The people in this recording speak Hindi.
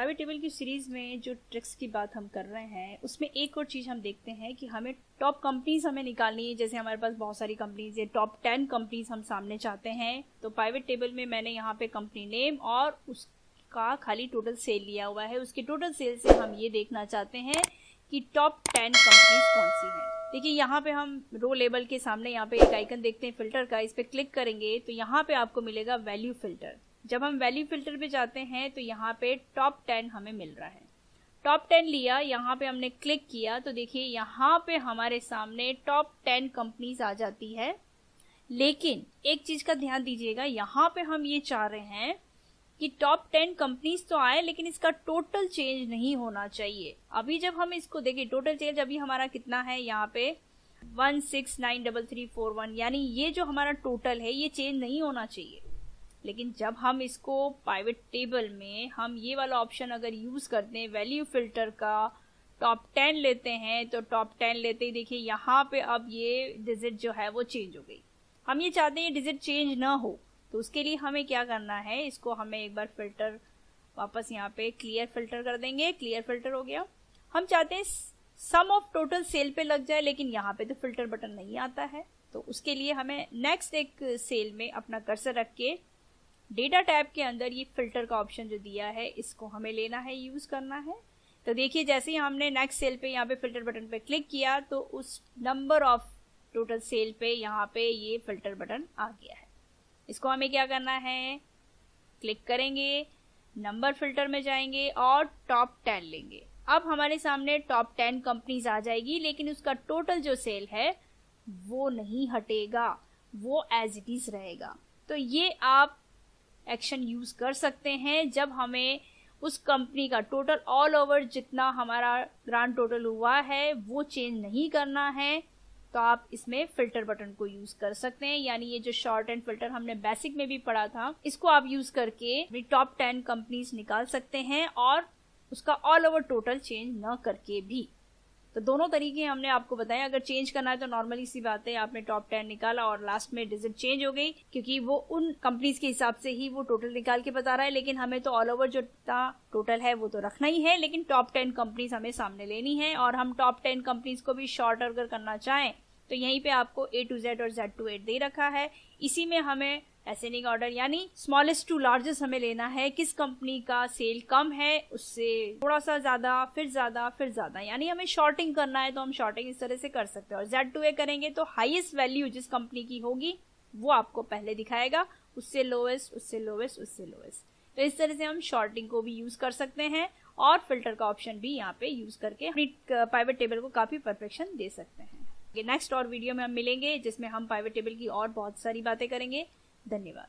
पाइवेट टेबल की सीरीज में जो ट्रिक्स की बात हम कर रहे हैं उसमें एक और चीज़ हम देखते हैं कि हमें टॉप कंपनीज हमें निकालनी है। जैसे हमारे पास बहुत सारी कंपनीज है, टॉप 10 कंपनीज हम सामने चाहते हैं। तो पाइवेट टेबल में मैंने यहाँ पे कंपनी नेम और उसका खाली टोटल सेल लिया हुआ है। उसके टोटल सेल से हम ये देखना चाहते हैं कि टॉप 10 कंपनीज कौन सी हैं। देखिए यहाँ पे हम रो लेबल के सामने यहाँ पे एक आइकन देखते हैं फिल्टर का, इस पर क्लिक करेंगे तो यहाँ पे आपको मिलेगा वैल्यू फिल्टर। जब हम वैल्यू फिल्टर पे जाते हैं तो यहाँ पे टॉप 10 हमें मिल रहा है। टॉप 10 लिया, यहाँ पे हमने क्लिक किया तो देखिए यहाँ पे हमारे सामने टॉप 10 कंपनीज आ जाती है। लेकिन एक चीज का ध्यान दीजिएगा, यहाँ पे हम ये चाह रहे हैं कि टॉप 10 कंपनीज तो आए लेकिन इसका टोटल चेंज नहीं होना चाहिए। अभी जब हम इसको देखिए टोटल चेंज अभी हमारा कितना है, यहाँ पे 169341, यानी ये जो हमारा टोटल है ये चेंज नहीं होना चाहिए। लेकिन जब हम इसको पाइवेट टेबल में हम ये वाला ऑप्शन अगर यूज करते हैं वैल्यू फिल्टर का, टॉप 10 लेते हैं तो टॉप 10 लेते ही देखिए यहाँ पे अब ये डिजिट जो है वो चेंज हो गई। हम ये चाहते हैं डिजिट चेंज ना हो, तो उसके लिए हमें क्या करना है, इसको हमें एक बार फिल्टर वापस यहाँ पे क्लियर फिल्टर कर देंगे। क्लियर फिल्टर हो गया। हम चाहते हैं सम ऑफ टोटल सेल पे लग जाए, लेकिन यहाँ पे तो फिल्टर बटन नहीं आता है। तो उसके लिए हमें नेक्स्ट एक सेल में अपना कर्सर रख के डेटा टैब के अंदर ये फिल्टर का ऑप्शन जो दिया है इसको हमें लेना है, यूज करना है। तो देखिए जैसे ही हमने नेक्स्ट सेल पे यहाँ पे फिल्टर बटन पे क्लिक किया तो उस नंबर ऑफ टोटल सेल पे यहाँ पे ये फिल्टर बटन आ गया है। इसको हमें क्या करना है, क्लिक करेंगे, नंबर फिल्टर में जाएंगे और टॉप 10 लेंगे। अब हमारे सामने टॉप 10 कंपनीज आ जाएगी, लेकिन उसका टोटल जो सेल है वो नहीं हटेगा, वो एज इट इज रहेगा। तो ये आप एक्शन यूज कर सकते हैं जब हमें उस कंपनी का टोटल ऑल ओवर जितना हमारा ग्रांड टोटल हुआ है वो चेंज नहीं करना है, तो आप इसमें फिल्टर बटन को यूज कर सकते हैं। यानी ये जो शॉर्ट एंड फिल्टर हमने बेसिक में भी पढ़ा था, इसको आप यूज करके अपनी टॉप 10 कंपनीज निकाल सकते हैं और उसका ऑल ओवर टोटल चेंज न करके भी। तो दोनों तरीके हमने आपको बताया। अगर चेंज करना है तो नॉर्मली सी बात है, आपने टॉप 10 निकाला और लास्ट में डिजिट चेंज हो गई, क्योंकि वो उन कंपनीज के हिसाब से ही वो टोटल निकाल के बता रहा है। लेकिन हमें तो ऑल ओवर जो टोटल है वो तो रखना ही है, लेकिन टॉप 10 कंपनीज हमें सामने लेनी है। और हम टॉप 10 कंपनीज को भी शॉर्ट अगर करना चाहें तो यहीं पे आपको A to Z और Z to 8 दे रखा है। इसी में हमें असेंडिंग ऑर्डर यानी स्मॉलेस्ट टू लार्जेस्ट हमें लेना है। किस कंपनी का सेल कम है उससे थोड़ा सा ज्यादा, फिर ज्यादा, फिर ज्यादा, यानी हमें शॉर्टिंग करना है तो हम शॉर्टिंग इस तरह से कर सकते हैं। और Z to A करेंगे तो हाईएस्ट वैल्यू जिस कंपनी की होगी वो आपको पहले दिखाएगा, उससे लोएस्ट, उससे लोएस्ट, उससे लोएस्ट। तो इस तरह से हम शॉर्टिंग को भी यूज कर सकते हैं और फिल्टर का ऑप्शन भी यहाँ पे यूज करके अपनी पाइवेट टेबल को काफी परफेक्शन दे सकते हैं। नेक्स्ट और वीडियो में हम मिलेंगे जिसमें हम पाइवेट टेबल की और बहुत सारी बातें करेंगे। धन्यवाद।